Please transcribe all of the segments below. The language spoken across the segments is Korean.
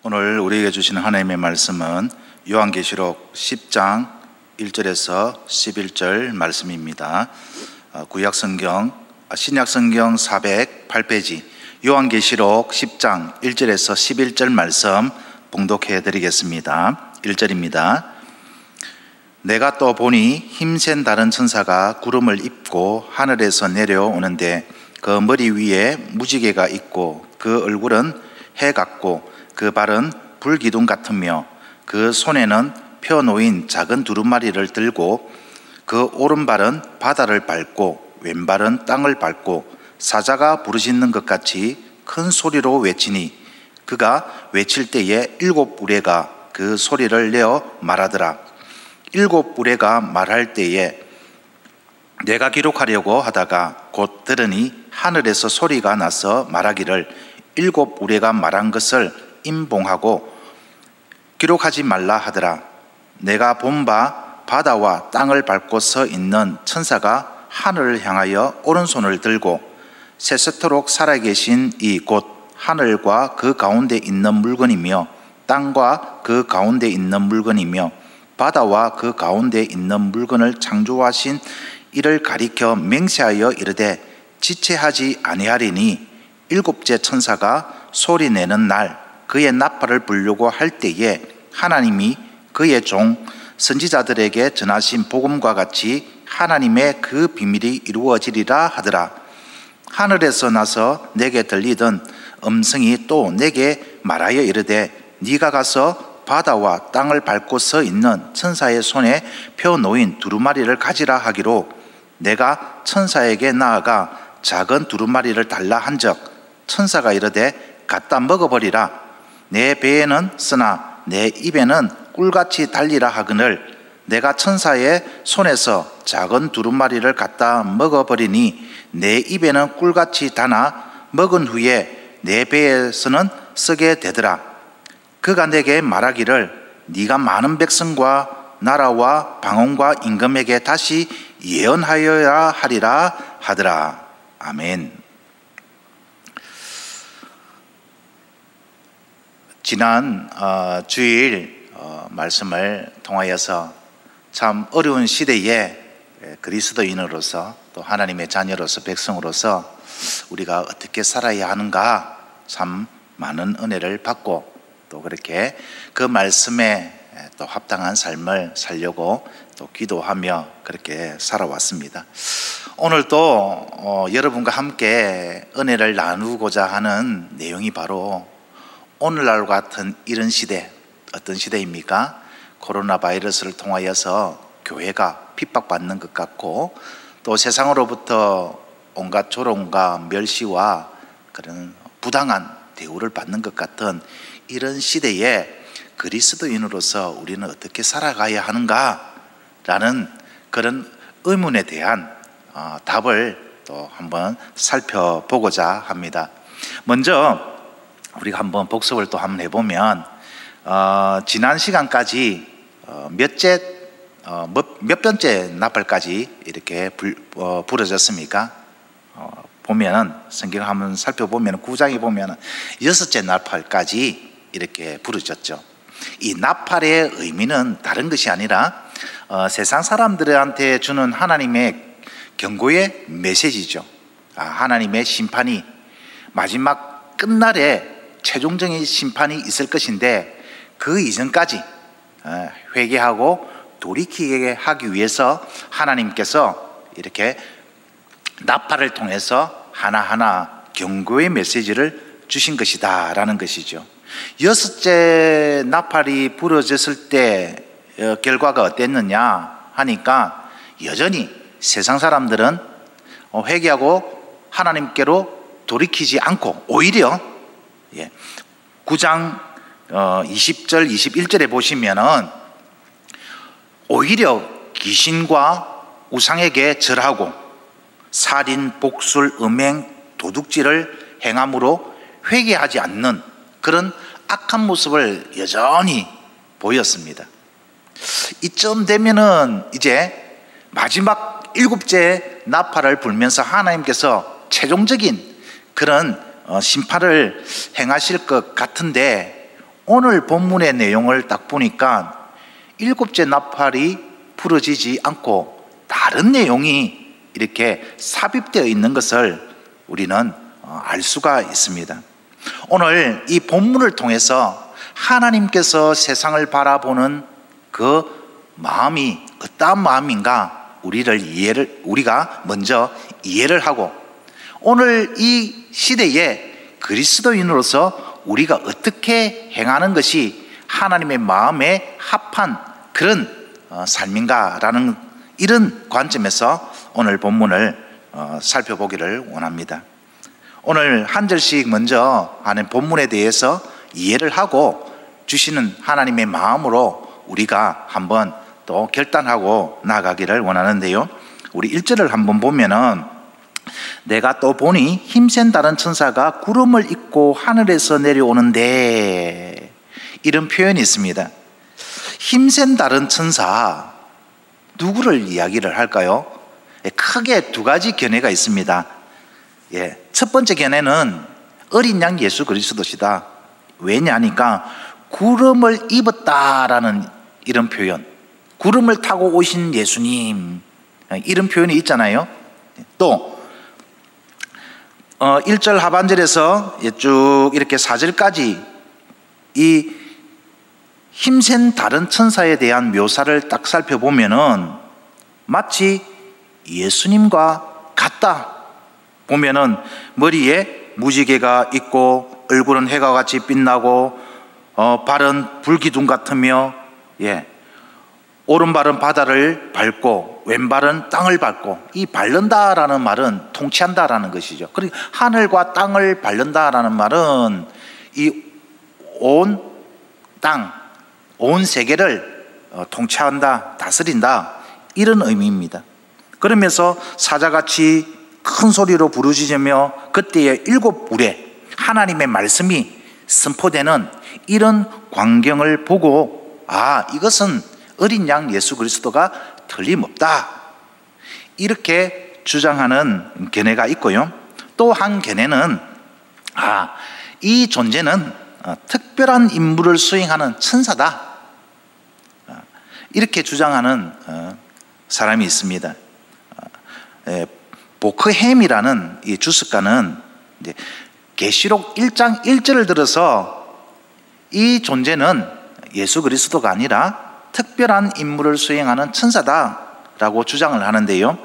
오늘 우리에게 주시는 하나님의 말씀은 요한계시록 10장 1절에서 11절 말씀입니다. 신약성경 408페이지 요한계시록 10장 1절에서 11절 말씀 봉독해 드리겠습니다. 1절입니다. 내가 또 보니 힘센 다른 천사가 구름을 입고 하늘에서 내려오는데 그 머리 위에 무지개가 있고 그 얼굴은 해 같고 그 발은 불기둥 같으며 그 손에는 펴놓인 작은 두루마리를 들고 그 오른발은 바다를 밟고 왼발은 땅을 밟고 사자가 부르짖는 것 같이 큰 소리로 외치니 그가 외칠 때에 7 우레가 그 소리를 내어 말하더라. 7 우레가 말할 때에 내가 기록하려고 하다가 곧 들으니 하늘에서 소리가 나서 말하기를 7 우레가 말한 것을 임봉하고 기록하지 말라 하더라. 내가 본 바 바다와 땅을 밟고 서 있는 천사가 하늘을 향하여 오른손을 들고 세세토록 살아계신 이 곧 하늘과 그 가운데 있는 물건이며 땅과 그 가운데 있는 물건이며 바다와 그 가운데 있는 물건을 창조하신 이를 가리켜 맹세하여 이르되 지체하지 아니하리니 7째 천사가 소리내는 날 그의 나팔을 불려고 할 때에 하나님이 그의 종 선지자들에게 전하신 복음과 같이 하나님의 그 비밀이 이루어지리라 하더라. 하늘에서 나서 내게 들리던 음성이 또 내게 말하여 이르되 네가 가서 바다와 땅을 밟고 서 있는 천사의 손에 펴놓인 두루마리를 가지라 하기로 내가 천사에게 나아가 작은 두루마리를 달라 한적 천사가 이르되 갖다 먹어버리라. 내 배에는 쓰나 내 입에는 꿀같이 달리라 하거늘 내가 천사의 손에서 작은 두루마리를 갖다 먹어버리니 내 입에는 꿀같이 다나 먹은 후에 내 배에서는 쓰게 되더라. 그가 내게 말하기를 네가 많은 백성과 나라와 방언과 임금에게 다시 예언하여야 하리라 하더라. 아멘. 지난 주일 말씀을 통하여서 참 어려운 시대에 그리스도인으로서 또 하나님의 자녀로서 백성으로서 우리가 어떻게 살아야 하는가 참 많은 은혜를 받고 또 그렇게 그 말씀에 또 합당한 삶을 살려고 또 기도하며 그렇게 살아왔습니다. 오늘도 여러분과 함께 은혜를 나누고자 하는 내용이 바로 오늘날 같은 이런 시대, 어떤 시대입니까? 코로나 바이러스를 통하여서 교회가 핍박받는 것 같고 또 세상으로부터 온갖 조롱과 멸시와 그런 부당한 대우를 받는 것 같은 이런 시대에 그리스도인으로서 우리는 어떻게 살아가야 하는가라는 그런 의문에 대한 답을 또 한번 살펴보고자 합니다. 먼저 우리가 한번 복습을 또 한번 해보면 지난 시간까지 몇 번째 나팔까지 이렇게 부러졌습니까? 보면 성경 한번 살펴보면 9장에 보면 6째 나팔까지 이렇게 부러졌죠. 이 나팔의 의미는 다른 것이 아니라 세상 사람들한테 주는 하나님의 경고의 메시지죠. 하나님의 심판이 마지막 끝날에 최종적인 심판이 있을 것인데 그 이전까지 회개하고 돌이키게 하기 위해서 하나님께서 이렇게 나팔을 통해서 하나하나 경고의 메시지를 주신 것이다 라는 것이죠. 6째 나팔이 부러졌을 때 결과가 어땠느냐 하니까 여전히 세상 사람들은 회개하고 하나님께로 돌이키지 않고 오히려 9장 20절 21절에 보시면은 오히려 귀신과 우상에게 절하고 살인, 복술, 음행, 도둑질을 행함으로 회개하지 않는 그런 악한 모습을 여전히 보였습니다. 이쯤 되면은 이제 마지막 7째 나팔을 불면서 하나님께서 최종적인 그런 심판을 행하실 것 같은데 오늘 본문의 내용을 딱 보니까 일곱째 나팔이 부러지지 않고 다른 내용이 이렇게 삽입되어 있는 것을 우리는 알 수가 있습니다. 오늘 이 본문을 통해서 하나님께서 세상을 바라보는 그 마음이 어떠한 마음인가 우리가 먼저 이해를 하고, 오늘 이 시대에 그리스도인으로서 우리가 어떻게 행하는 것이 하나님의 마음에 합한 그런 삶인가라는 이런 관점에서 오늘 본문을 살펴보기를 원합니다. 오늘 한 절씩 먼저 하는 본문에 대해서 이해를 하고 주시는 하나님의 마음으로 우리가 한번 또 결단하고 나가기를 원하는데요. 우리 1절을 한번 보면은 내가 또 보니 힘센 다른 천사가 구름을 입고 하늘에서 내려오는데, 이런 표현이 있습니다. 힘센 다른 천사, 누구를 이야기를 할까요? 크게 두 가지 견해가 있습니다. 첫 번째 견해는 어린 양 예수 그리스도시다. 왜냐하니까 구름을 입었다라는 이런 표현, 구름을 타고 오신 예수님, 이런 표현이 있잖아요. 또 1절 하반절에서 쭉 이렇게 4절까지 이 힘센 다른 천사에 대한 묘사를 딱 살펴보면은 마치 예수님과 같다. 보면은 머리에 무지개가 있고 얼굴은 해가 같이 빛나고 발은 불기둥 같으며, 오른발은 바다를 밟고 왼발은 땅을 밟고, 이 밟는다라는 말은 통치한다라는 것이죠. 그러니까 하늘과 땅을 밟는다라는 말은 이 온 땅, 온 세계를 통치한다, 다스린다, 이런 의미입니다. 그러면서 사자같이 큰 소리로 부르짖으며 그때의 7불에 하나님의 말씀이 선포되는 이런 광경을 보고, 이것은 어린 양 예수 그리스도가 틀림없다, 이렇게 주장하는 견해가 있고요. 또 한 견해는 이 존재는 특별한 임무를 수행하는 천사다, 이렇게 주장하는 사람이 있습니다. 보크햄이라는 이 주석가는 계시록 1장 1절을 들어서 이 존재는 예수 그리스도가 아니라 특별한 임무를 수행하는 천사다라고 주장을 하는데요.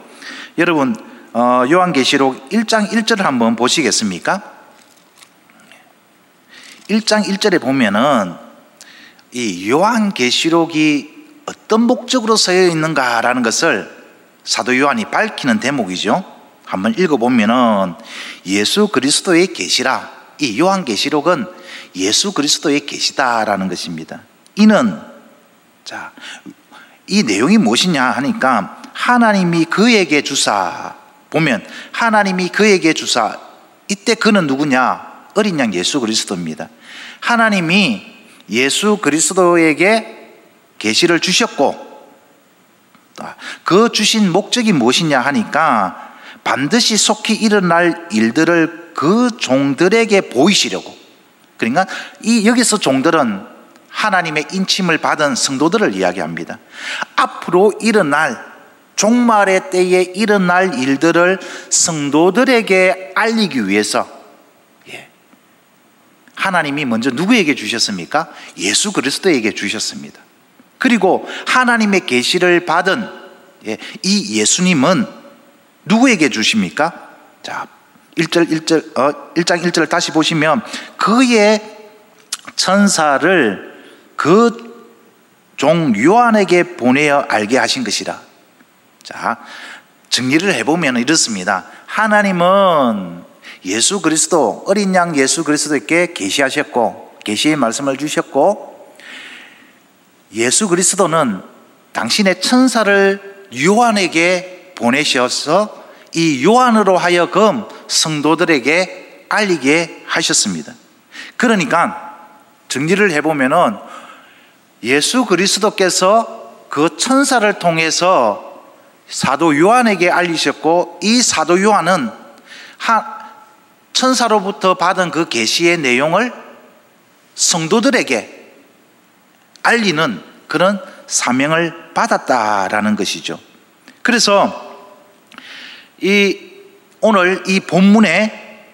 여러분, 요한계시록 1장 1절을 한번 보시겠습니까? 1장 1절에 보면은 이 요한계시록이 어떤 목적으로 쓰여 있는가라는 것을 사도 요한이 밝히는 대목이죠. 한번 읽어보면은 예수 그리스도의 계시라, 이 요한계시록은 예수 그리스도의 계시다라는 것입니다. 이는, 이 내용이 무엇이냐 하니까 하나님이 그에게 주사, 보면 하나님이 그에게 주사, 이때 그는 누구냐? 어린 양 예수 그리스도입니다. 하나님이 예수 그리스도에게 계시를 주셨고, 그 주신 목적이 무엇이냐 하니까 반드시 속히 일어날 일들을 그 종들에게 보이시려고. 그러니까 여기서 종들은 하나님의 인침을 받은 성도들을 이야기합니다. 앞으로 일어날, 종말의 때에 일어날 일들을 성도들에게 알리기 위해서 하나님이 먼저 누구에게 주셨습니까? 예수 그리스도에게 주셨습니다. 그리고 하나님의 계시를 받은 이 예수님은 누구에게 주십니까? 1장 1절을 다시 보시면 그의 천사를 그 종 요한에게 보내어 알게 하신 것이라. 정리를 해보면 이렇습니다. 하나님은 예수 그리스도, 어린 양 예수 그리스도에게 계시하셨고, 계시의 말씀을 주셨고, 예수 그리스도는 당신의 천사를 요한에게 보내셔서 이 요한으로 하여금 성도들에게 알리게 하셨습니다. 그러니까 정리를 해보면은 예수 그리스도께서 그 천사를 통해서 사도 요한에게 알리셨고, 이 사도 요한은 천사로부터 받은 그 계시의 내용을 성도들에게 알리는 그런 사명을 받았다라는 것이죠. 그래서 오늘 이 본문에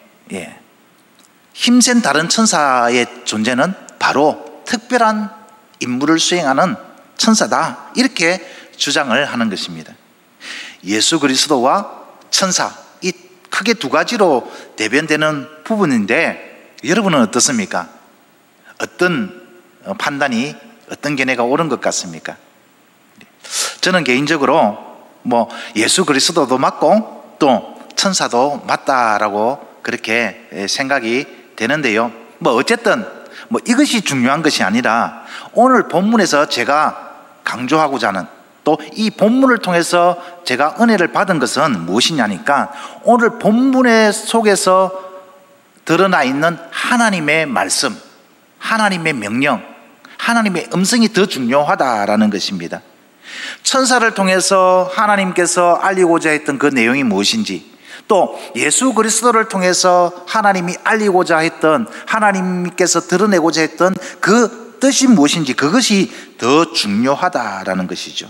힘센 다른 천사의 존재는 바로 특별한 임무를 수행하는 천사다, 이렇게 주장을 하는 것입니다. 예수 그리스도와 천사, 이 크게 두 가지로 대변되는 부분인데 여러분은 어떻습니까? 어떤 판단이, 어떤 견해가 옳은 것 같습니까? 저는 개인적으로 예수 그리스도도 맞고 또 천사도 맞다라고 그렇게 생각이 되는데요. 어쨌든 이것이 중요한 것이 아니라 오늘 본문에서 제가 강조하고자 하는, 또 이 본문을 통해서 제가 은혜를 받은 것은 무엇이냐니까, 오늘 본문의 속에서 드러나 있는 하나님의 말씀, 하나님의 명령, 하나님의 음성이 더 중요하다라는 것입니다. 천사를 통해서 하나님께서 알리고자 했던 그 내용이 무엇인지, 또 예수 그리스도를 통해서 하나님이 알리고자 했던, 하나님께서 드러내고자 했던 그 뜻이 무엇인지, 그것이 더 중요하다라는 것이죠.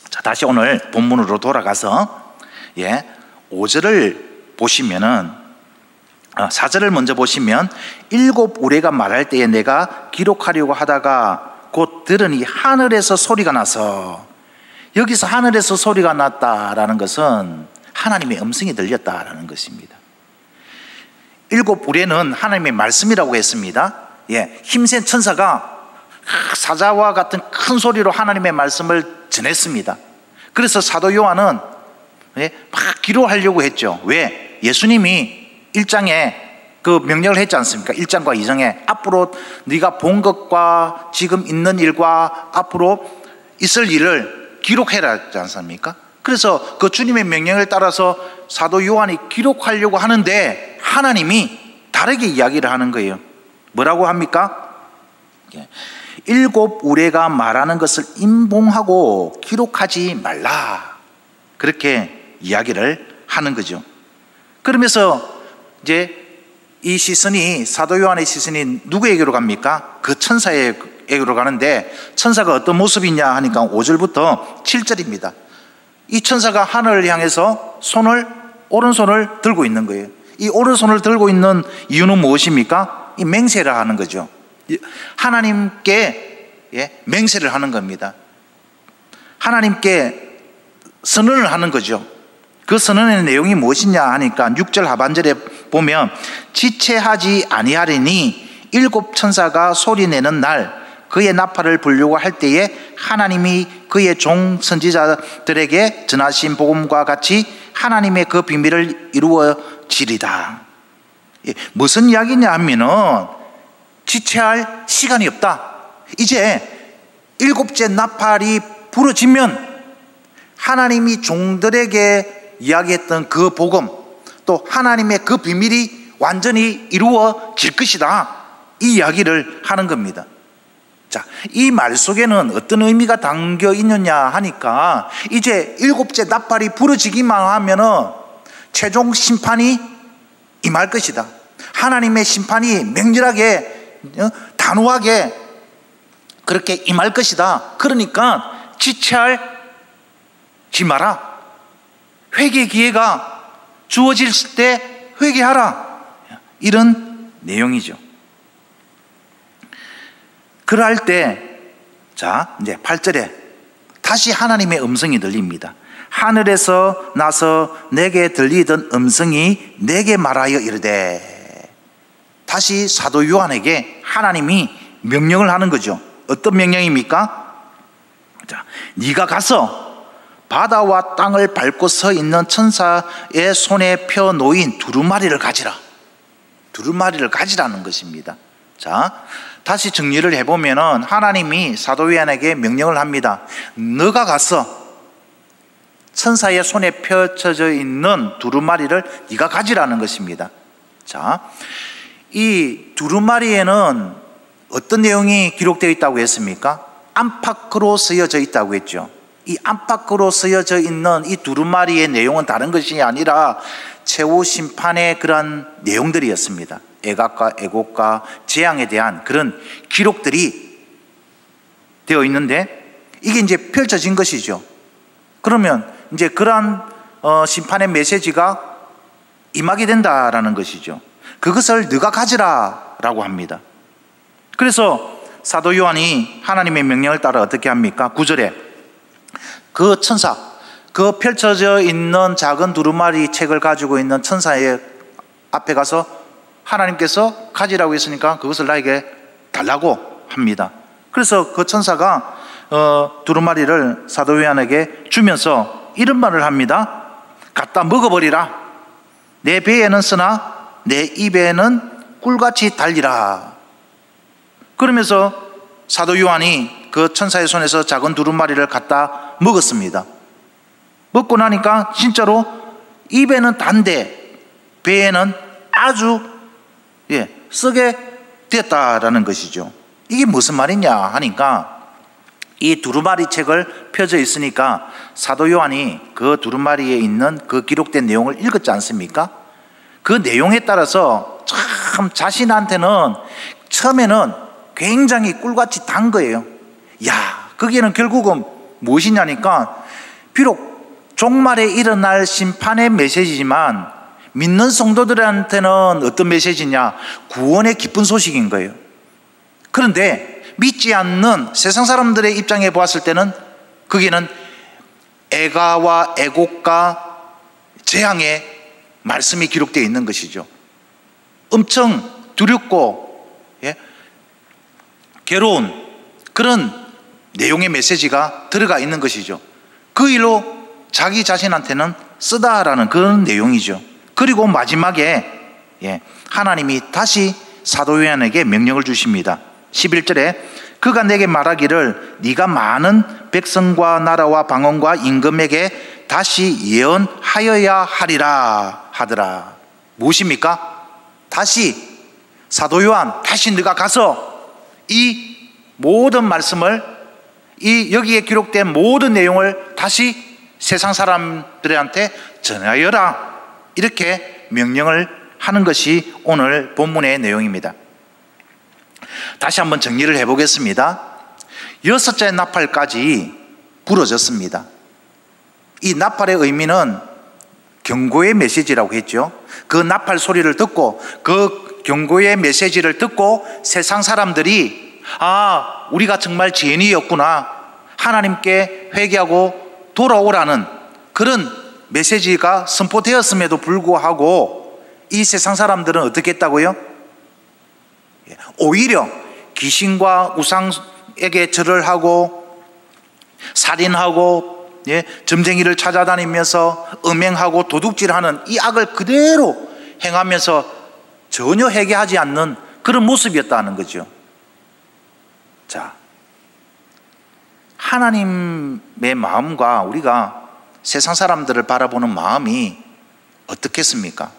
자, 다시 오늘 본문으로 돌아가서 5절을 보시면은, 4절을 먼저 보시면, 7 우레가 말할 때에 내가 기록하려고 하다가 곧 들으니 하늘에서 소리가 나서, 여기서 하늘에서 소리가 났다라는 것은 하나님의 음성이 들렸다라는 것입니다. 7 우레는 하나님의 말씀이라고 했습니다. 힘센 천사가 사자와 같은 큰 소리로 하나님의 말씀을 전했습니다. 그래서 사도 요한은 막 기록하려고 했죠. 왜? 예수님이 1장에 그 명령을 했지 않습니까? 1장과 2장에 앞으로 네가 본 것과 지금 있는 일과 앞으로 있을 일을 기록해라 하지 않습니까? 그래서 그 주님의 명령을 따라서 사도 요한이 기록하려고 하는데 하나님이 다르게 이야기를 하는 거예요. 뭐라고 합니까? 7 우레가 말하는 것을 임봉하고 기록하지 말라, 그렇게 이야기를 하는 거죠. 그러면서 이제 이 시선이, 사도 요한의 시선이 누구에게로 갑니까? 그 천사에게로 가는데, 천사가 어떤 모습이냐 하니까 5절부터 7절입니다. 이 천사가 하늘을 향해서 오른손을 들고 있는 거예요. 이 오른손을 들고 있는 이유는 무엇입니까? 이 맹세를 하는 거죠. 하나님께 맹세를 하는 겁니다. 하나님께 선언을 하는 거죠. 그 선언의 내용이 무엇이냐 하니까 6절 하반절에 보면, 지체하지 아니하리니 7 천사가 소리내는 날 그의 나팔을 불려고 할 때에 하나님이 그의 종 선지자들에게 전하신 복음과 같이 하나님의 그 비밀을 이루어지리다. 무슨 이야기냐 하면은 지체할 시간이 없다. 이제 7째 나팔이 부러지면 하나님이 종들에게 이야기했던 그 복음, 또 하나님의 그 비밀이 완전히 이루어질 것이다, 이 이야기를 하는 겁니다. 자, 이 말 속에는 어떤 의미가 담겨 있느냐 하니까, 이제 7째 나팔이 부러지기만 하면은 최종 심판이 임할 것이다. 하나님의 심판이 맹렬하게, 단호하게 그렇게 임할 것이다. 그러니까 지체하지 마라. 회개 기회가 주어질 때 회개하라, 이런 내용이죠. 그럴 때, 자, 이제 8절에 다시 하나님의 음성이 들립니다. 하늘에서 나서 내게 들리던 음성이 내게 말하여 이르되, 다시 사도 요한에게 하나님이 명령을 하는 거죠. 어떤 명령입니까? 자, 네가 가서 바다와 땅을 밟고 서 있는 천사의 손에 펴 놓인 두루마리를 가지라. 두루마리를 가지라는 것입니다. 자, 다시 정리를 해보면은 하나님이 사도 요한에게 명령을 합니다. 너가 가서 천사의 손에 펼쳐져 있는 두루마리를 네가 가지라는 것입니다. 자, 이 두루마리에는 어떤 내용이 기록되어 있다고 했습니까? 안팎으로 쓰여져 있다고 했죠. 이 안팎으로 쓰여져 있는 이 두루마리의 내용은 다른 것이 아니라 최후 심판의 그러한 내용들이었습니다. 애각과 애곡과 재앙에 대한 그런 기록들이 되어 있는데 이게 이제 펼쳐진 것이죠. 그러면 이제 그러한 심판의 메시지가 임하게 된다라는 것이죠. 그것을 너가 가지라 라고 합니다. 그래서 사도 요한이 하나님의 명령을 따라 어떻게 합니까? 9절에 그 천사, 그 펼쳐져 있는 작은 두루마리 책을 가지고 있는 천사의 앞에 가서 하나님께서 가지라고 했으니까 그것을 나에게 달라고 합니다. 그래서 그 천사가 두루마리를 사도 요한에게 주면서 이런 말을 합니다. 갖다 먹어버리라. 내 배에는 쓰나 내 입에는 꿀같이 달리라. 그러면서 사도 요한이 그 천사의 손에서 작은 두루마리를 갖다 먹었습니다. 먹고 나니까 진짜로 입에는 단데 배에는 아주 쓰게 됐다라는 것이죠. 이게 무슨 말이냐 하니까 이 두루마리 책을 펴져 있으니까 사도 요한이 그 두루마리에 있는 그 기록된 내용을 읽었지 않습니까? 그 내용에 따라서 참 자신한테는 처음에는 굉장히 꿀같이 단 거예요. 야, 거기에는 결국은 무엇이냐니까 비록 종말에 일어날 심판의 메시지지만 믿는 성도들한테는 어떤 메시지냐? 구원의 기쁜 소식인 거예요. 그런데 믿지 않는 세상 사람들의 입장에 보았을 때는 거기에는 애가와 애곡과 재앙의 말씀이 기록되어 있는 것이죠. 엄청 두렵고 괴로운 그런 내용의 메시지가 들어가 있는 것이죠. 그 일로 자기 자신한테는 쓰다라는 그런 내용이죠. 그리고 마지막에 하나님이 다시 사도 요한에게 명령을 주십니다. 11절에 그가 내게 말하기를 네가 많은 백성과 나라와 방언과 임금에게 다시 예언하여야 하리라 하더라. 무엇입니까? 다시 사도 요한, 다시 네가 가서 이 모든 말씀을, 이 여기에 기록된 모든 내용을 다시 세상 사람들한테 전하여라, 이렇게 명령을 하는 것이 오늘 본문의 내용입니다. 다시 한번 정리를 해보겠습니다. 6째 나팔까지 부러졌습니다. 이 나팔의 의미는 경고의 메시지라고 했죠. 그 나팔 소리를 듣고 그 경고의 메시지를 듣고 세상 사람들이 우리가 정말 죄인이었구나, 하나님께 회개하고 돌아오라는 그런 메시지가 선포되었음에도 불구하고 이 세상 사람들은 어떻게 했다고요? 오히려 귀신과 우상에게 절을 하고 살인하고 점쟁이를 찾아다니면서 음행하고 도둑질하는 이 악을 그대로 행하면서 전혀 회개하지 않는 그런 모습이었다는 거죠. 자, 하나님의 마음과 우리가 세상 사람들을 바라보는 마음이 어떻겠습니까?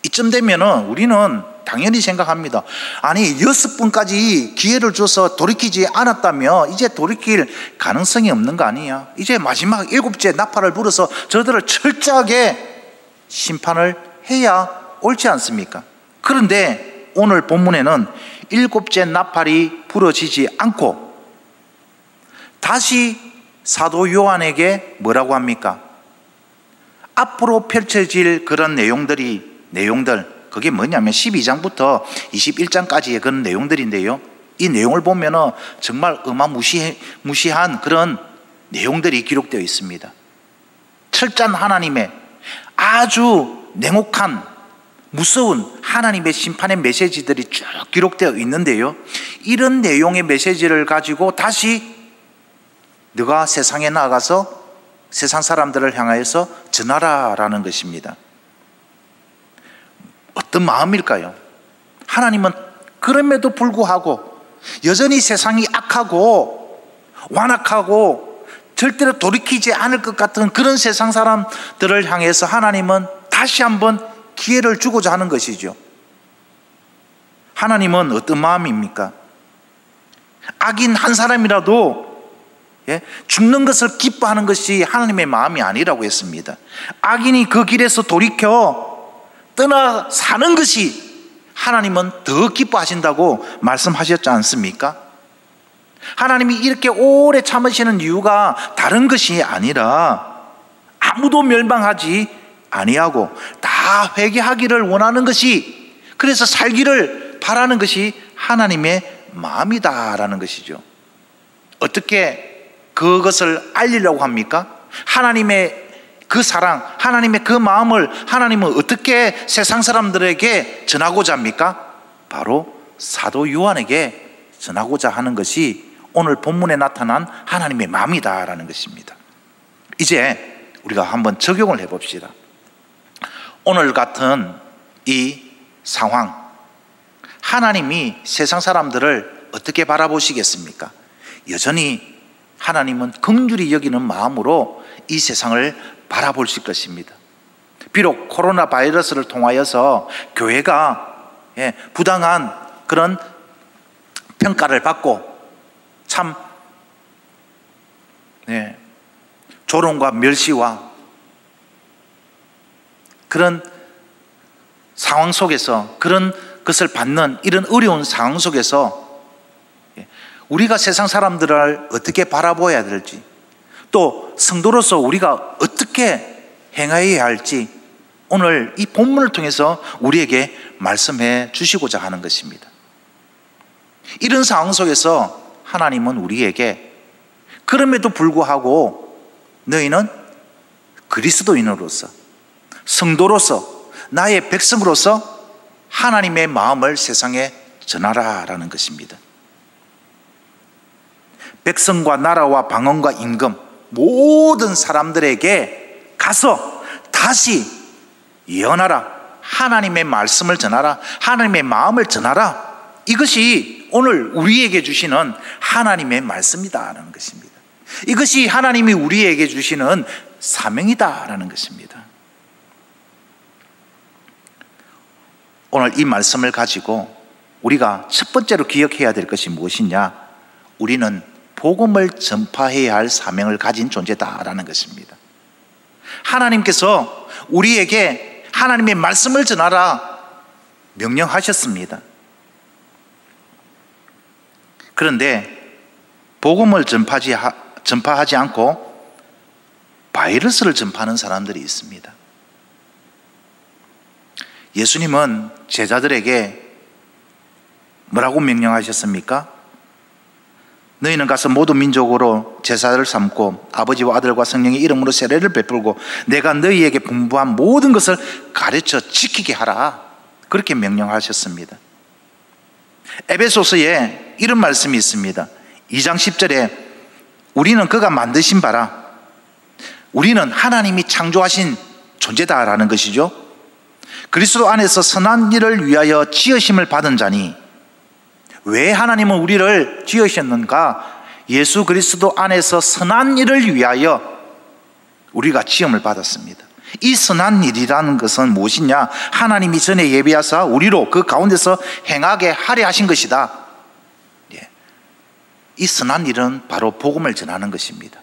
이쯤 되면은 우리는 당연히 생각합니다. 아니 6번까지 기회를 줘서 돌이키지 않았다며 이제 돌이킬 가능성이 없는 거 아니야? 이제 마지막 7째 나팔을 불어서 저들을 철저하게 심판을 해야 옳지 않습니까? 그런데 오늘 본문에는 7째 나팔이 불어지지 않고 다시 사도 요한에게 뭐라고 합니까? 앞으로 펼쳐질 그런 내용들, 그게 뭐냐면 12장부터 21장까지의 그런 내용들인데요, 이 내용을 보면은 정말 어마무시한 그런 내용들이 기록되어 있습니다. 철저한 하나님의 아주 냉혹한 무서운 하나님의 심판의 메시지들이 쭉 기록되어 있는데요, 이런 내용의 메시지를 가지고 다시 너가 세상에 나가서 세상 사람들을 향하여서 전하라라는 것입니다. 어떤 마음일까요? 하나님은 그럼에도 불구하고 여전히 세상이 악하고 완악하고 절대로 돌이키지 않을 것 같은 그런 세상 사람들을 향해서 하나님은 다시 한번 기회를 주고자 하는 것이죠. 하나님은 어떤 마음입니까? 악인 한 사람이라도 죽는 것을 기뻐하는 것이 하나님의 마음이 아니라고 했습니다. 악인이 그 길에서 돌이켜 떠나 사는 것이 하나님은 더 기뻐하신다고 말씀하셨지 않습니까? 하나님이 이렇게 오래 참으시는 이유가 다른 것이 아니라 아무도 멸망하지 아니하고 다 회개하기를 원하는 것이, 그래서 살기를 바라는 것이 하나님의 마음이다라는 것이죠. 어떻게 그것을 알리려고 합니까? 하나님의 그 사랑, 하나님의 그 마음을 하나님은 어떻게 세상 사람들에게 전하고자 합니까? 바로 사도 요한에게 전하고자 하는 것이 오늘 본문에 나타난 하나님의 마음이다라는 것입니다. 이제 우리가 한번 적용을 해봅시다. 오늘 같은 이 상황, 하나님이 세상 사람들을 어떻게 바라보시겠습니까? 여전히 하나님은 긍휼히 여기는 마음으로 이 세상을 바라보실 것입니다. 비록 코로나 바이러스를 통하여서 교회가 부당한 그런 평가를 받고 참 조롱과 멸시와 그런 상황 속에서, 그런 것을 받는 이런 어려운 상황 속에서 우리가 세상 사람들을 어떻게 바라보아야 될지, 또 성도로서 우리가 어떻게 행해야 할지 오늘 이 본문을 통해서 우리에게 말씀해 주시고자 하는 것입니다. 이런 상황 속에서 하나님은 우리에게 그럼에도 불구하고 너희는 그리스도인으로서, 성도로서, 나의 백성으로서 하나님의 마음을 세상에 전하라라는 것입니다. 백성과 나라와 방언과 임금 모든 사람들에게 가서 다시 예언하라, 하나님의 말씀을 전하라, 하나님의 마음을 전하라. 이것이 오늘 우리에게 주시는 하나님의 말씀이다라는 것입니다. 이것이 하나님이 우리에게 주시는 사명이다라는 것입니다. 오늘 이 말씀을 가지고 우리가 첫 번째로 기억해야 될 것이 무엇이냐? 우리는 복음을 전파해야 할 사명을 가진 존재다라는 것입니다. 하나님께서 우리에게 하나님의 말씀을 전하라 명령하셨습니다. 그런데 복음을 전파하지 않고 바이러스를 전파하는 사람들이 있습니다. 예수님은 제자들에게 뭐라고 명령하셨습니까? 너희는 가서 모든 민족으로 제사를 삼고 아버지와 아들과 성령의 이름으로 세례를 베풀고 내가 너희에게 분부한 모든 것을 가르쳐 지키게 하라. 그렇게 명령하셨습니다. 에베소서에 이런 말씀이 있습니다. 2장 10절에 우리는 그가 만드신 바라, 우리는 하나님이 창조하신 존재다라는 것이죠. 그리스도 안에서 선한 일을 위하여 지으심을 받은 자니, 왜 하나님은 우리를 지으셨는가? 예수 그리스도 안에서 선한 일을 위하여 우리가 지음을 받았습니다. 이 선한 일이라는 것은 무엇이냐? 하나님이 전에 예비하사 우리로 그 가운데서 행하게 하려 하신 것이다. 이 선한 일은 바로 복음을 전하는 것입니다.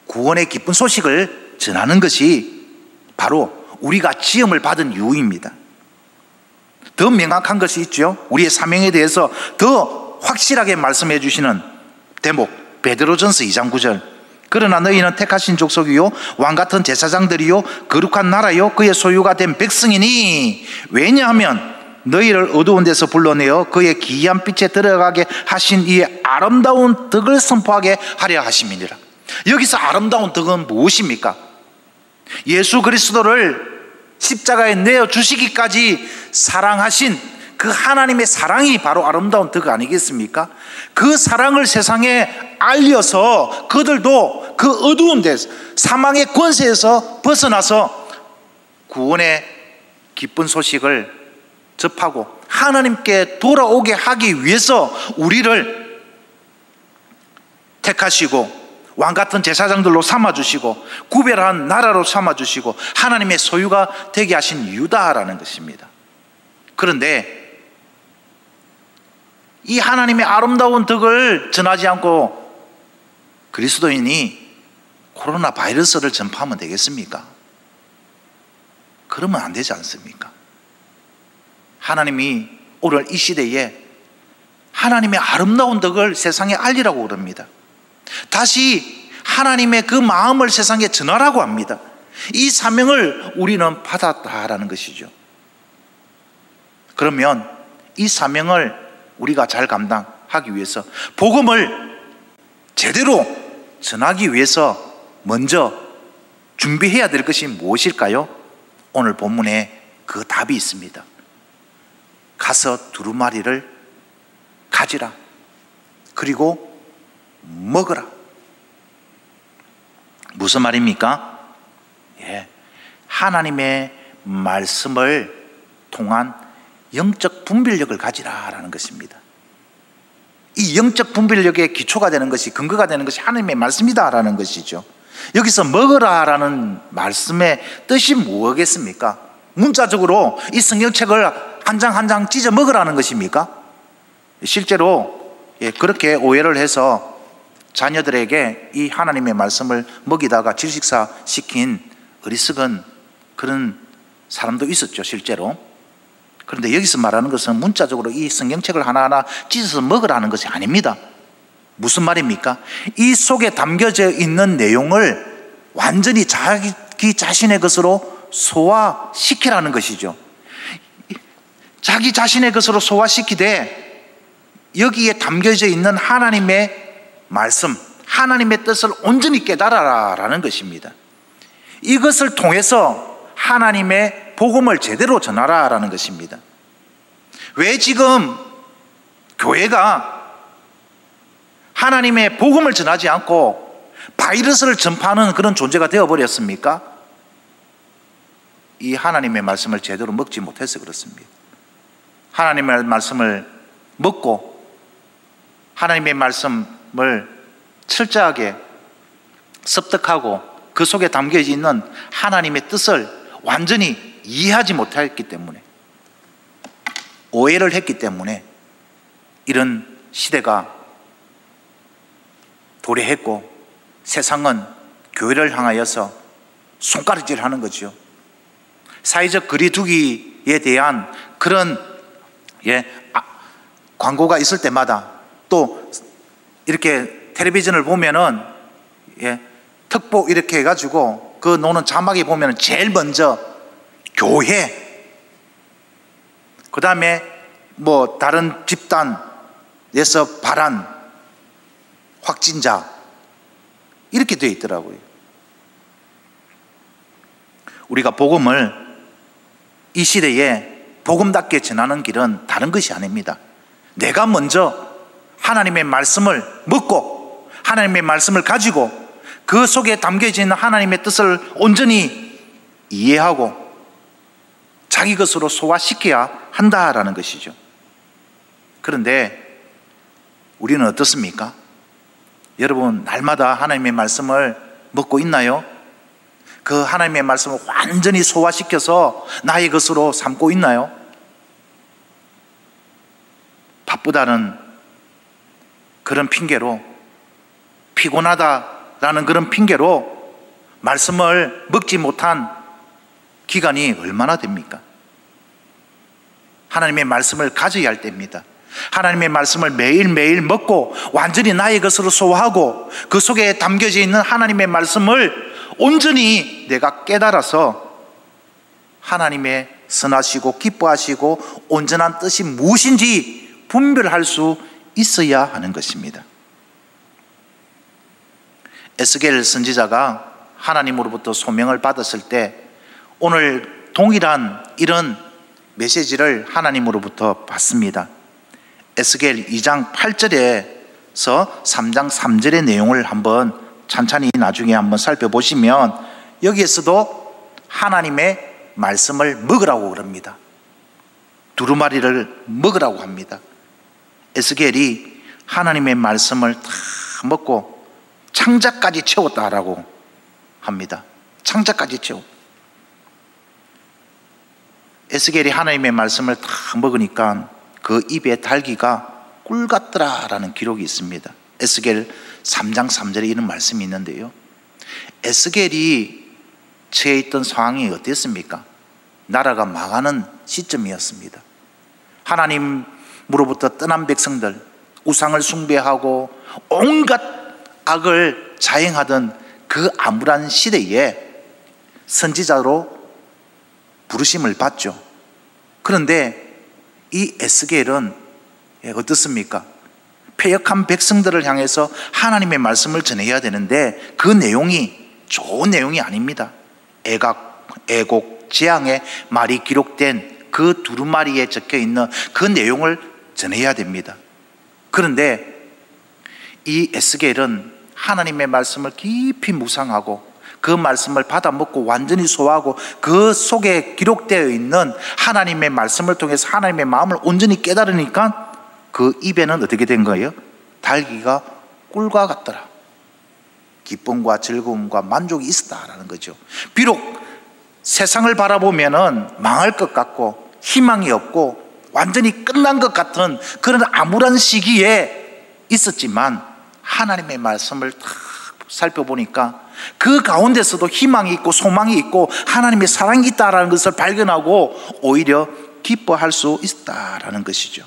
구원의 기쁜 소식을 전하는 것이 바로 우리가 지음을 받은 이유입니다. 더 명확한 것이 있죠. 우리의 사명에 대해서 더 확실하게 말씀해 주시는 대목, 베드로전서 2장 9절. 그러나 너희는 택하신 족속이요 왕같은 제사장들이요 거룩한 나라요 그의 소유가 된 백성이니, 왜냐하면 너희를 어두운 데서 불러내어 그의 기이한 빛에 들어가게 하신 이의 아름다운 덕을 선포하게 하려 하심이니라. 여기서 아름다운 덕은 무엇입니까? 예수 그리스도를 십자가에 내어주시기까지 사랑하신 그 하나님의 사랑이 바로 아름다운 덕 아니겠습니까? 그 사랑을 세상에 알려서 그들도 그 어두운 데서, 사망의 권세에서 벗어나서 구원의 기쁜 소식을 접하고 하나님께 돌아오게 하기 위해서 우리를 택하시고 왕같은 제사장들로 삼아주시고 구별한 나라로 삼아주시고 하나님의 소유가 되게 하신 이유다라는 것입니다. 그런데 이 하나님의 아름다운 덕을 전하지 않고 그리스도인이 코로나 바이러스를 전파하면 되겠습니까? 그러면 안 되지 않습니까? 하나님이 오늘 이 시대에 하나님의 아름다운 덕을 세상에 알리라고 그럽니다. 다시 하나님의 그 마음을 세상에 전하라고 합니다. 이 사명을 우리는 받았다라는 것이죠. 그러면 이 사명을 우리가 잘 감당하기 위해서, 복음을 제대로 전하기 위해서 먼저 준비해야 될 것이 무엇일까요? 오늘 본문에 그 답이 있습니다. 가서 두루마리를 가지라. 그리고 먹으라. 무슨 말입니까? 하나님의 말씀을 통한 영적 분별력을 가지라라는 것입니다. 이 영적 분별력의 기초가 되는 것이, 근거가 되는 것이 하나님의 말씀이다라는 것이죠. 여기서 먹으라라는 말씀의 뜻이 뭐겠습니까? 문자적으로 이 성경책을 한 장 한 장 찢어 먹으라는 것입니까? 실제로 그렇게 오해를 해서 자녀들에게 이 하나님의 말씀을 먹이다가 질식사 시킨 어리석은 그런 사람도 있었죠, 실제로. 그런데 여기서 말하는 것은 문자적으로 이 성경책을 하나하나 찢어서 먹으라는 것이 아닙니다. 무슨 말입니까? 이 속에 담겨져 있는 내용을 완전히 자기 자신의 것으로 소화시키라는 것이죠. 자기 자신의 것으로 소화시키되 여기에 담겨져 있는 하나님의 말씀, 하나님의 뜻을 온전히 깨달아라라는 것입니다. 이것을 통해서 하나님의 복음을 제대로 전하라라는 것입니다. 왜 지금 교회가 하나님의 복음을 전하지 않고 바이러스를 전파하는 그런 존재가 되어버렸습니까? 이 하나님의 말씀을 제대로 먹지 못해서 그렇습니다. 하나님의 말씀을 먹고 하나님의 말씀을 철저하게 습득하고 그 속에 담겨져 있는 하나님의 뜻을 완전히 이해하지 못했기 때문에, 오해를 했기 때문에 이런 시대가 도래했고, 세상은 교회를 향하여서 손가락질하는 거죠. 사회적 거리두기에 대한 그런 광고가 있을 때마다, 또 이렇게 텔레비전을 보면은 특보 이렇게 해가지고 그 노는 자막에 보면은 제일 먼저 교회, 그 다음에 뭐 다른 집단에서 발한 확진자, 이렇게 되어 있더라고요. 우리가 복음을 이 시대에 복음답게 전하는 길은 다른 것이 아닙니다. 내가 먼저 하나님의 말씀을 먹고 하나님의 말씀을 가지고 그 속에 담겨져 있는 하나님의 뜻을 온전히 이해하고 자기 것으로 소화시켜야 한다라는 것이죠. 그런데 우리는 어떻습니까? 여러분, 날마다 하나님의 말씀을 먹고 있나요? 그 하나님의 말씀을 완전히 소화시켜서 나의 것으로 삼고 있나요? 바쁘다는 그런 핑계로, 피곤하다라는 그런 핑계로 말씀을 먹지 못한 기간이 얼마나 됩니까? 하나님의 말씀을 가져야 할 때입니다. 하나님의 말씀을 매일매일 먹고 완전히 나의 것으로 소화하고 그 속에 담겨져 있는 하나님의 말씀을 온전히 내가 깨달아서 하나님의 선하시고 기뻐하시고 온전한 뜻이 무엇인지 분별할 수 있어야 하는 것입니다. 에스겔 선지자가 하나님으로부터 소명을 받았을 때 오늘 동일한 이런 메시지를 하나님으로부터 받습니다. 에스겔 2장 8절에서 3장 3절의 내용을 한번 찬찬히 나중에 한번 살펴보시면 여기에서도 하나님의 말씀을 먹으라고 그럽니다. 두루마리를 먹으라고 합니다. 에스겔이 하나님의 말씀을 다 먹고 창자까지 채웠다라고 합니다. 창자까지 채웠다. 에스겔이 하나님의 말씀을 다 먹으니까 그 입에 달기가 꿀 같더라라는 기록이 있습니다. 에스겔 3장 3절에 이런 말씀이 있는데요, 에스겔이 처해 있던 상황이 어땠습니까? 나라가 망하는 시점이었습니다. 하나님으로부터 떠난 백성들, 우상을 숭배하고 온갖 악을 자행하던 그 암울한 시대에 선지자로 부르심을 받죠. 그런데 이 에스겔은 어떻습니까? 패역한 백성들을 향해서 하나님의 말씀을 전해야 되는데 그 내용이 좋은 내용이 아닙니다. 애곡, 재앙의 말이 기록된 그 두루마리에 적혀 있는 그 내용을 전해야 됩니다. 그런데 이 에스겔은 하나님의 말씀을 깊이 묵상하고 그 말씀을 받아 먹고 완전히 소화하고 그 속에 기록되어 있는 하나님의 말씀을 통해서 하나님의 마음을 온전히 깨달으니까 그 입에는 어떻게 된 거예요? 달기가 꿀과 같더라. 기쁨과 즐거움과 만족이 있었다라는 거죠. 비록 세상을 바라보면은 망할 것 같고 희망이 없고 완전히 끝난 것 같은 그런 암울한 시기에 있었지만 하나님의 말씀을 다 살펴보니까 그 가운데서도 희망이 있고 소망이 있고 하나님의 사랑이 있다라는 것을 발견하고 오히려 기뻐할 수 있다라는 것이죠.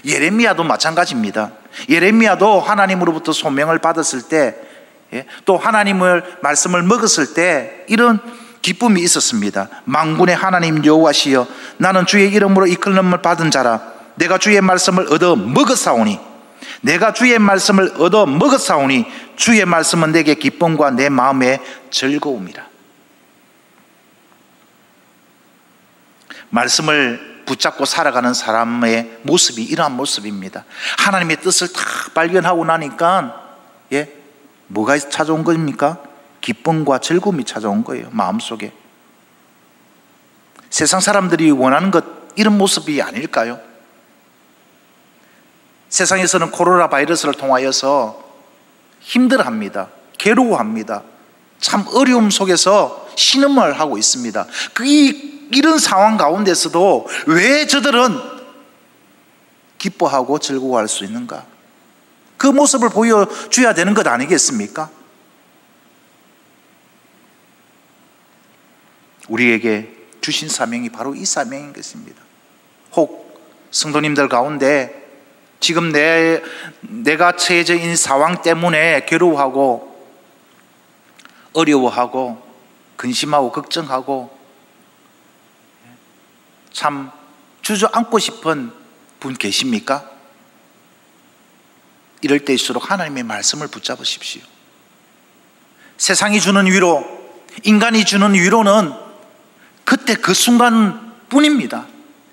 예레미야도 마찬가지입니다. 예레미야도 하나님으로부터 소명을 받았을 때, 또 하나님의 말씀을 먹었을 때 이런 기쁨이 있었습니다. 만군의 하나님 여호와시여, 나는 주의 이름으로 이끌림을 받은 자라. 내가 주의 말씀을 얻어 먹었사오니, 내가 주의 말씀을 얻어 먹었사오니 주의 말씀은 내게 기쁨과 내 마음의 즐거움이라. 말씀을 붙잡고 살아가는 사람의 모습이 이러한 모습입니다. 하나님의 뜻을 다 발견하고 나니까 뭐가 찾아온 겁니까? 기쁨과 즐거움이 찾아온 거예요. 마음속에. 세상 사람들이 원하는 것, 이런 모습이 아닐까요? 세상에서는 코로나 바이러스를 통하여서 힘들어합니다. 괴로워합니다. 참 어려움 속에서 신음을 하고 있습니다. 이런 상황 가운데서도 왜 저들은 기뻐하고 즐거워할 수 있는가? 그 모습을 보여줘야 되는 것 아니겠습니까? 우리에게 주신 사명이 바로 이 사명인 것입니다. 혹 성도님들 가운데 지금 내가 처해져 있는 상황 때문에 괴로워하고 어려워하고 근심하고 걱정하고 참 주저앉고 싶은 분 계십니까? 이럴 때일수록 하나님의 말씀을 붙잡으십시오. 세상이 주는 위로, 인간이 주는 위로는 그때 그 순간 뿐입니다.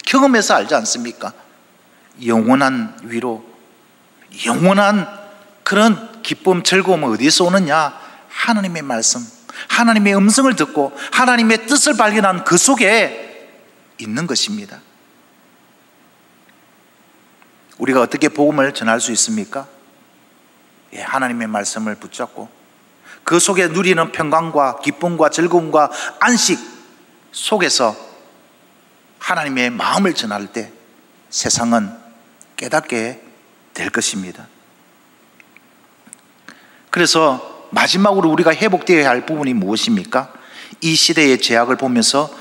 경험해서 알지 않습니까? 영원한 위로, 영원한 그런 기쁨, 즐거움은 어디서 오느냐? 하나님의 말씀, 하나님의 음성을 듣고 하나님의 뜻을 발견한 그 속에 있는 것입니다. 우리가 어떻게 복음을 전할 수 있습니까? 하나님의 말씀을 붙잡고 그 속에 누리는 평강과 기쁨과 즐거움과 안식 속에서 하나님의 마음을 전할 때 세상은 깨닫게 될 것입니다. 그래서 마지막으로 우리가 회복되어야 할 부분이 무엇입니까? 이 시대의 죄악을 보면서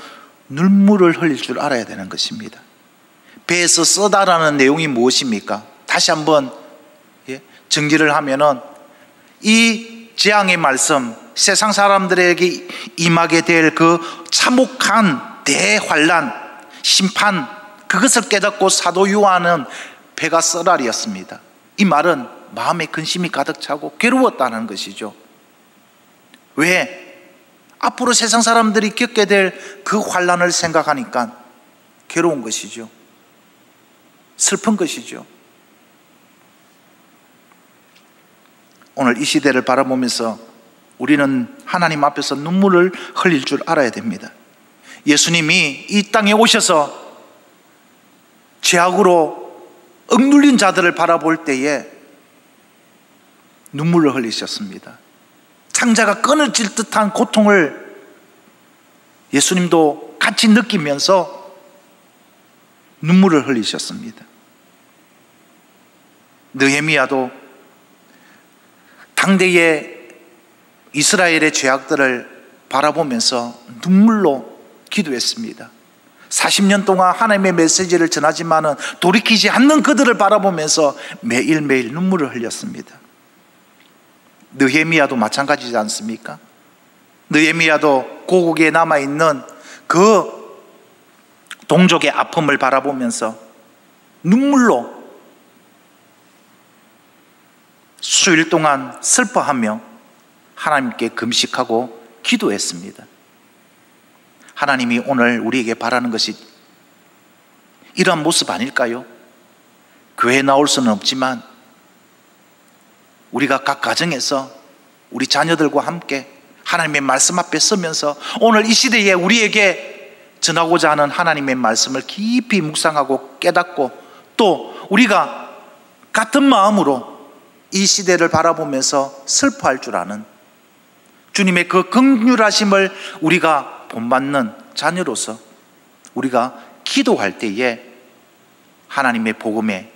눈물을 흘릴 줄 알아야 되는 것입니다. 배에서 써다라는 내용이 무엇입니까? 다시 한번 정리를 하면은 이 재앙의 말씀, 세상 사람들에게 임하게 될 그 참혹한 대환란, 심판, 그것을 깨닫고 사도 요한은 배가 썰알이었습니다. 이 말은 마음에 근심이 가득 차고 괴로웠다는 것이죠. 왜? 앞으로 세상 사람들이 겪게 될 그 환란을 생각하니까 괴로운 것이죠. 슬픈 것이죠. 오늘 이 시대를 바라보면서 우리는 하나님 앞에서 눈물을 흘릴 줄 알아야 됩니다. 예수님이 이 땅에 오셔서 죄악으로 억눌린 자들을 바라볼 때에 눈물을 흘리셨습니다. 창자가 끊어질 듯한 고통을 예수님도 같이 느끼면서 눈물을 흘리셨습니다. 느헤미야도 당대의 이스라엘의 죄악들을 바라보면서 눈물로 기도했습니다. 40년 동안 하나님의 메시지를 전하지만은 돌이키지 않는 그들을 바라보면서 매일매일 눈물을 흘렸습니다. 느헤미야도 마찬가지지 않습니까? 느헤미야도 고국에 남아있는 그 동족의 아픔을 바라보면서 눈물로 수일 동안 슬퍼하며 하나님께 금식하고 기도했습니다. 하나님이 오늘 우리에게 바라는 것이 이러한 모습 아닐까요? 교회에 나올 수는 없지만 우리가 각 가정에서 우리 자녀들과 함께 하나님의 말씀 앞에 서면서 오늘 이 시대에 우리에게 전하고자 하는 하나님의 말씀을 깊이 묵상하고 깨닫고 또 우리가 같은 마음으로 이 시대를 바라보면서 슬퍼할 줄 아는 주님의 그 긍휼하심을 우리가 본받는 자녀로서 우리가 기도할 때에 하나님의 복음에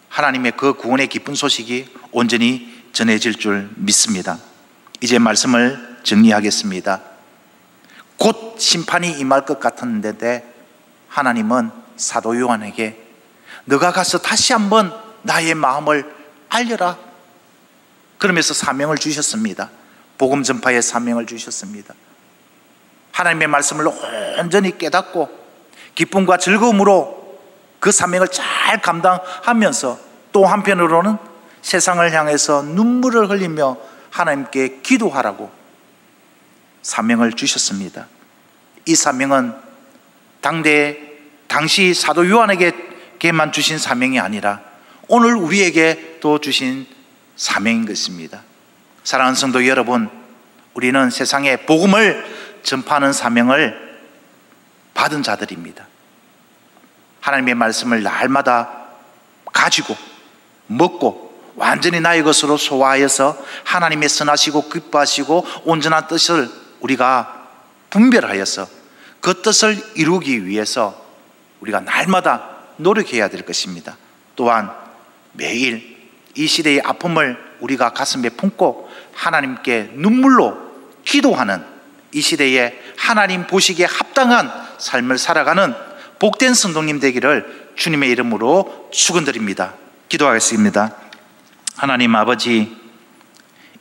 하나님의 그 구원의 기쁜 소식이 온전히 전해질 줄 믿습니다. 이제 말씀을 정리하겠습니다. 곧 심판이 임할 것 같았는데 하나님은 사도 요한에게 너가 가서 다시 한번 나의 마음을 알려라 그러면서 사명을 주셨습니다. 복음 전파의 사명을 주셨습니다. 하나님의 말씀을 온전히 깨닫고 기쁨과 즐거움으로 그 사명을 잘 감당하면서 또 한편으로는 세상을 향해서 눈물을 흘리며 하나님께 기도하라고 사명을 주셨습니다. 이 사명은 당시 사도 요한에게만 주신 사명이 아니라 오늘 우리에게 또 주신 사명인 것입니다. 사랑하는 성도 여러분, 우리는 세상에 복음을 전파하는 사명을 받은 자들입니다. 하나님의 말씀을 날마다 가지고 먹고 완전히 나의 것으로 소화하여서 하나님의 선하시고 기뻐하시고 온전한 뜻을 우리가 분별하여서 그 뜻을 이루기 위해서 우리가 날마다 노력해야 될 것입니다. 또한 매일 이 시대의 아픔을 우리가 가슴에 품고 하나님께 눈물로 기도하는 이 시대에 하나님 보시기에 합당한 삶을 살아가는 복된 성도님 되기를 주님의 이름으로 축원드립니다. 기도하겠습니다. 하나님 아버지,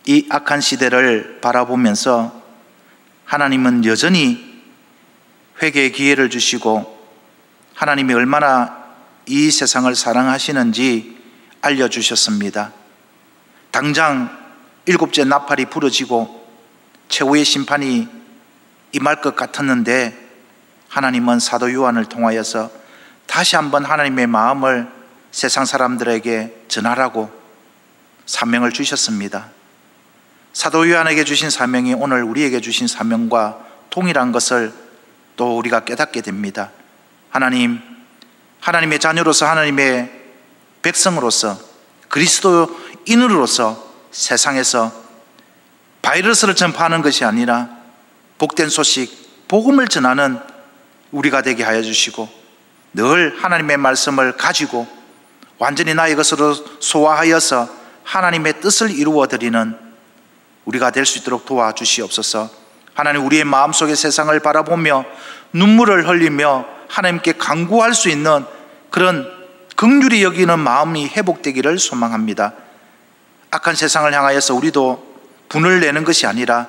이 악한 시대를 바라보면서 하나님은 여전히 회개의 기회를 주시고 하나님이 얼마나 이 세상을 사랑하시는지 알려주셨습니다. 당장 7째 나팔이 부러지고 최후의 심판이 임할 것 같았는데 하나님은 사도 요한을 통하여서 다시 한번 하나님의 마음을 세상 사람들에게 전하라고 사명을 주셨습니다. 사도 요한에게 주신 사명이 오늘 우리에게 주신 사명과 동일한 것을 또 우리가 깨닫게 됩니다. 하나님의 자녀로서 하나님의 백성으로서 그리스도인으로서 세상에서 바이러스를 전파하는 것이 아니라 복된 소식, 복음을 전하는 우리가 되게 하여 주시고 늘 하나님의 말씀을 가지고 완전히 나의 것으로 소화하여서 하나님의 뜻을 이루어 드리는 우리가 될 수 있도록 도와주시옵소서. 하나님, 우리의 마음속의 세상을 바라보며 눈물을 흘리며 하나님께 간구할 수 있는 그런 긍휼히 여기는 마음이 회복되기를 소망합니다. 악한 세상을 향하여서 우리도 분을 내는 것이 아니라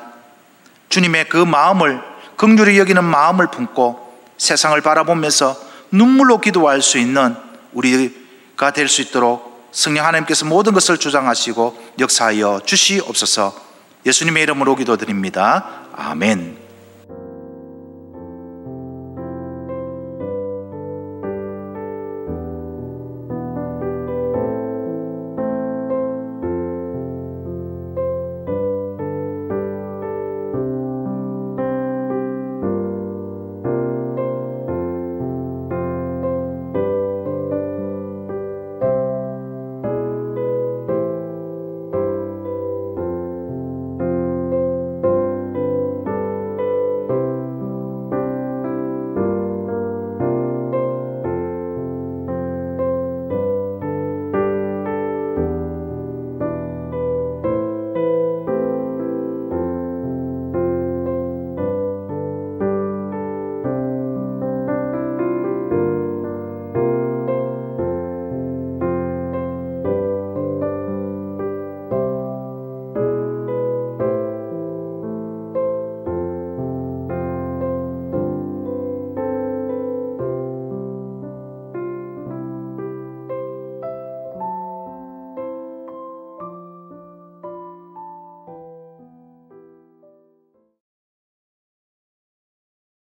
주님의 그 마음을, 긍휼히 여기는 마음을 품고 세상을 바라보면서 눈물로 기도할 수 있는 우리가 될 수 있도록 성령 하나님께서 모든 것을 주장하시고 역사하여 주시옵소서. 예수님의 이름으로 기도드립니다. 아멘.